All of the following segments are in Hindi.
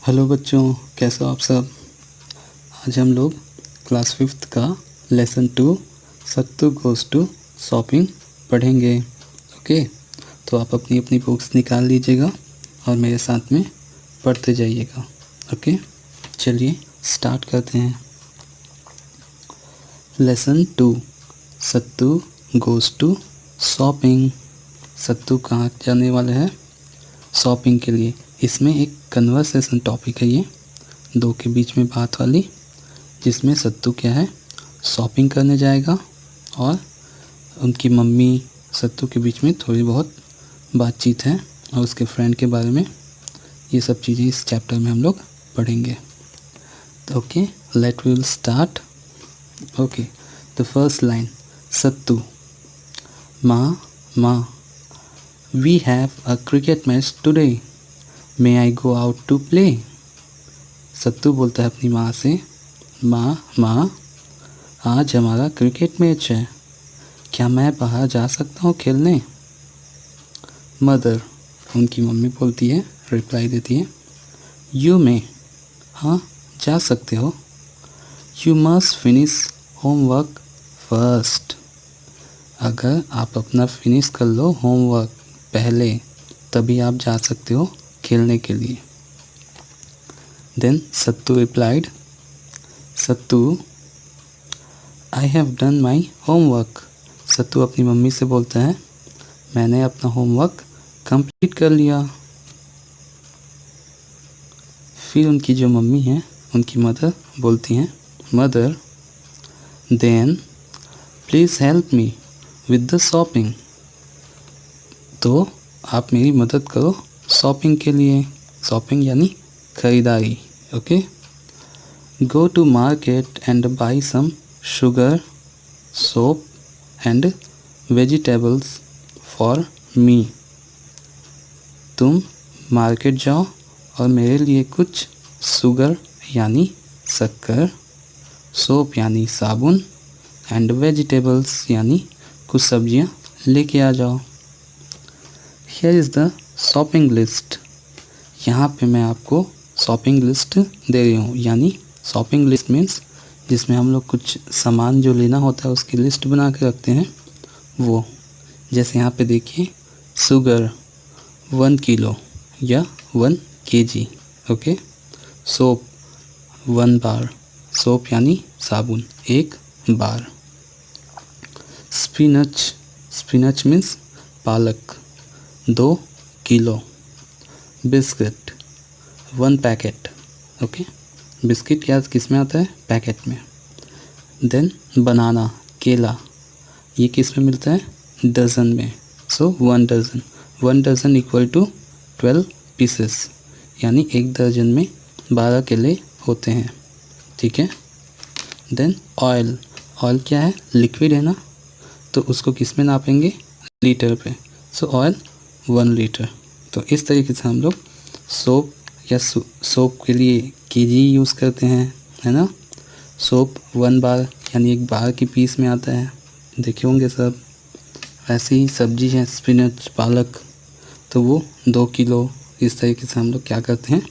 हेलो बच्चों, कैसे हो आप सब। आज हम लोग क्लास 5th का lesson 2 Sattu goes to shopping पढ़ेंगे। ओके, तो आप अपनी अपनी बुक्स निकाल लीजिएगा और मेरे साथ में पढ़ते जाइएगा। ओके, चलिए स्टार्ट करते हैं। Lesson 2 Sattu goes to shopping. Sattu कहाँ जाने वाला है? शॉपिंग के लिए। इसमें एक कन्वर्सेशन टॉपिक है, ये दो के बीच में बात वाली, जिसमें सत्तू क्या है, शॉपिंग करने जाएगा और उनकी मम्मी सत्तू के बीच में थोड़ी बहुत बातचीत है और उसके फ्रेंड के बारे में। ये सब चीज़ें इस चैप्टर में हम लोग पढ़ेंगे। तो okay, let we will start. Okay, the first line, Sattu, माँ माँ, we have a cricket match today, may I go out to play. Sattu बोलता है अपनी माँ से, माँ माँ, आज हमारा क्रिकेट मैच है, क्या मैं बाहर जा सकता हूँ खेलने? मदर, उनकी मम्मी बोलती है, रिप्लाई देती है, यू मे, हाँ जा सकते हो। You must finish homework first, अगर आप अपना फिनिश कर लो होमवर्क पहले, तभी आप जा सकते हो खेलने के लिए। Then Sattu replied, Sattu, I have done my homework. Sattu अपनी मम्मी से बोलता है, मैंने अपना होमवर्क कंप्लीट कर लिया। फिर उनकी जो मम्मी हैं, उनकी मदर बोलती हैं, mother, then please help me with the shopping, तो आप मेरी मदद करो शॉपिंग के लिए। शॉपिंग यानी खरीदारी। Okay, go to market and buy some sugar, soap and vegetables for me. तुम मार्केट जाओ और मेरे लिए कुछ शुगर यानी शक्कर, सोप यानी साबुन, एंड वेजिटेबल्स यानी कुछ सब्जियां लेके आ जाओ। Here is the shopping list, यहाँ पे मैं आपको शॉपिंग लिस्ट दे रही हूँ। यानी शॉपिंग लिस्ट मीन्स जिसमें हम लोग कुछ सामान जो लेना होता है उसकी लिस्ट बना के रखते हैं वो। जैसे यहाँ पे देखिए, शुगर 1 किलो या 1 kg। ओके, सोप 1 बार, सोप यानी साबुन 1 बार। स्पिनच, स्पिनच मीन्स पालक 2 kilo. Biscuit 1 packet. Okay, biscuit क्या किस में आता है? पैकेट में। देन बनाना, केला, ये किस में मिलता है? डज़न में। So 1 dozen, 1 dozen equal to 12 pieces, यानी 1 दर्जन में 12 केले होते हैं। ठीक है। देन ऑयल, ऑयल क्या है? लिक्विड है ना, तो उसको किस में नापेंगे? लीटर पे। सो ऑयल 1 लीटर। तो इस तरीके से हम लोग सोप या सोप के लिए केजी यूज़ करते हैं, है ना। सोप 1 बार यानी 1 बार की पीस में आता है, देखे होंगे सब। ऐसी ही सब्जी है स्पिनच, पालक, तो वो 2 किलो। इस तरीके से हम लोग क्या करते हैं,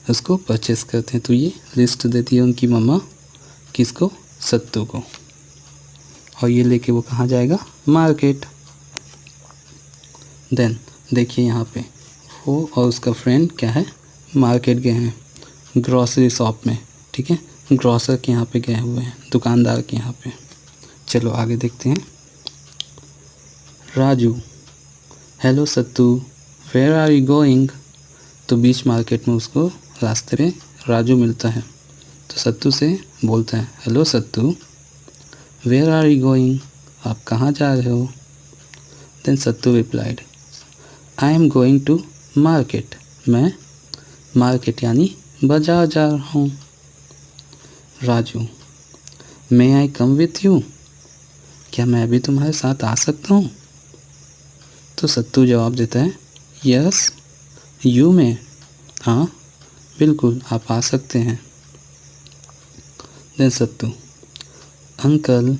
उसको परचेस करते हैं। तो ये लिस्ट देती है उनकी मम्मा, किसको? सत्तू को। और ये लेके वो कहाँ जाएगा? मार्केट। देन देखिए यहाँ पे वो और उसका फ्रेंड क्या है, मार्केट गए हैं, ग्रॉसरी शॉप में। ठीक है, ग्रॉसर के यहाँ पे गए हुए हैं, दुकानदार के यहाँ पे। चलो आगे देखते हैं। Raju, hello Sattu, where are you going. तो बीच मार्केट में उसको रास्ते में राजू मिलता है, तो सत्तू से बोलता है, hello Sattu, where are you going, आप कहाँ जा रहे हो? Then Sattu replied, I am going to market, मैं मार्केट यानी बाजार जा रहा हूँ। Raju, may I come with you, क्या मैं भी तुम्हारे साथ आ सकता हूँ? तो सत्तू जवाब देता है, यस यू मे, हाँ बिल्कुल आप आ सकते हैं। Then Sattu, uncle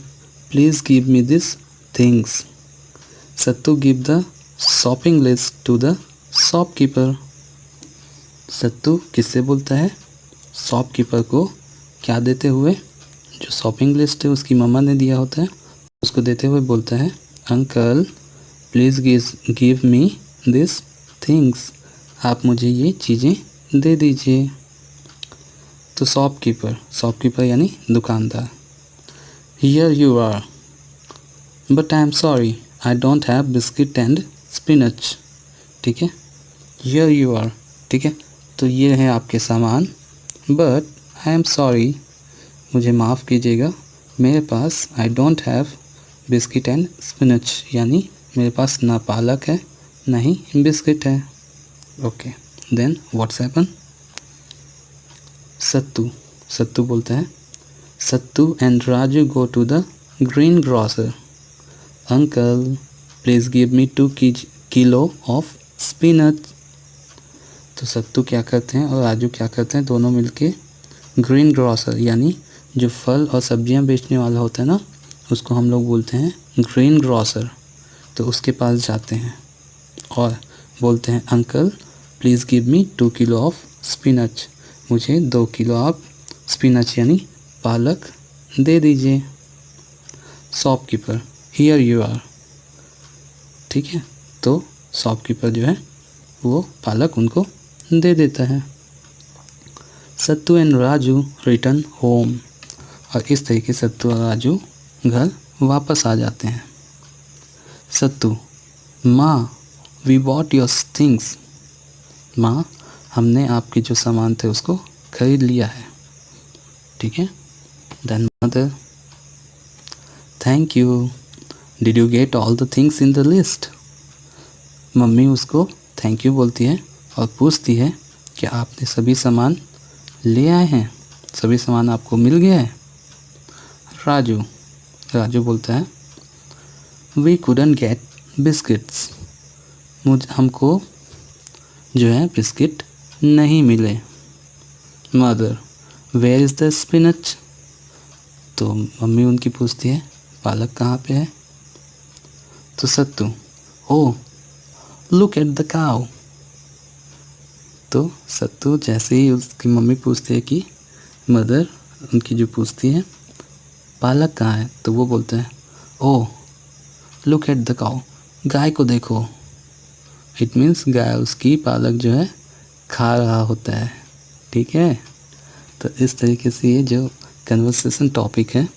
please give me this things. Sattu give the shopping list to the shopkeeper. Sattu किससे बोलता है? शॉपकीपर को क्या देते हुए? जो शॉपिंग लिस्ट है उसकी मम्मा ने दिया होता है, उसको देते हुए बोलता है uncle please give me this things, आप मुझे ये चीज़ें दे दीजिए। तो शॉपकीपर यानी दुकानदार। Here you are but I am sorry I don't have biscuit and spinach. ठीक है, हियर यू आर, ठीक है, तो ये है आपके सामान, बट आई एम सॉरी, मुझे माफ़ कीजिएगा, मेरे पास I don't have biscuit and spinach, यानी मेरे पास ना पालक है ना ही बिस्किट है। Okay, then what's happen? Sattu बोलता है Sattu and Raju go to the green grocer, uncle please give me 2 kilo of spinach. तो सत्तू क्या करते हैं और राजू क्या करते हैं, दोनों मिलके ग्रीन ग्रोसर यानी जो फल और सब्जियां बेचने वाला होता है ना, उसको हम लोग बोलते हैं ग्रीन ग्रोसर। तो उसके पास जाते हैं और बोलते हैं uncle please give me 2 kilo of spinach, मुझे 2 किलो आप स्पिनच यानी पालक दे दीजिए। शॉपकीपर हियर यू आर, ठीक है, तो शॉपकीपर जो है वो पालक उनको दे देता है। Sattu and Raju return home, और इस तरीके सत्तू और राजू घर वापस आ जाते हैं। सत्तू माँ वी बॉट योर थिंग्स, माँ हमने आपके जो सामान थे उसको खरीद लिया है। ठीक है, then mother thank you did you get all the things in the list, mummy उसको थैंक यू बोलती है और पूछती है कि आपने सभी सामान ले आए हैं, सभी सामान आपको मिल गया है। राजू बोलता है वी कुडंट गेट बिस्किट्स, हमको जो है बिस्किट नहीं मिले। Mother where is the spinach, तो मम्मी उनकी पूछती है पालक कहाँ पे है। तो Sattu oh look at the cow, तो सत्तू जैसे ही उसकी मम्मी पूछती है कि मदर उनकी जो पूछती है पालक कहाँ है, तो वो बोलते हैं oh look at the cow, गाय को देखो। इट मीन्स गाय उसकी पालक जो है खा रहा होता है। ठीक है, तो इस तरीके से ये जो कन्वर्सेशन टॉपिक है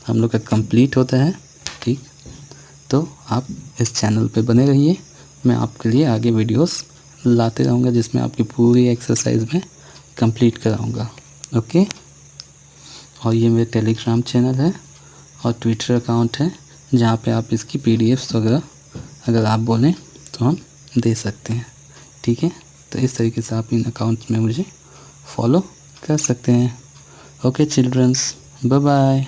हम लोग का कंप्लीट होता है। ठीक, तो आप इस चैनल पे बने रहिए, मैं आपके लिए आगे वीडियोस लाते रहूँगा जिसमें आपकी पूरी एक्सरसाइज में कंप्लीट कराऊँगा। ओके, और ये मेरे टेलीग्राम चैनल है और ट्विटर अकाउंट है जहाँ पे आप इसकी पीडीएफ्स वगैरह अगर आप बोलें तो हम दे सकते हैं। ठीक है, तो इस तरीके से आप इन अकाउंट्स में मुझे फॉलो कर सकते हैं। Okay childrens, bye bye.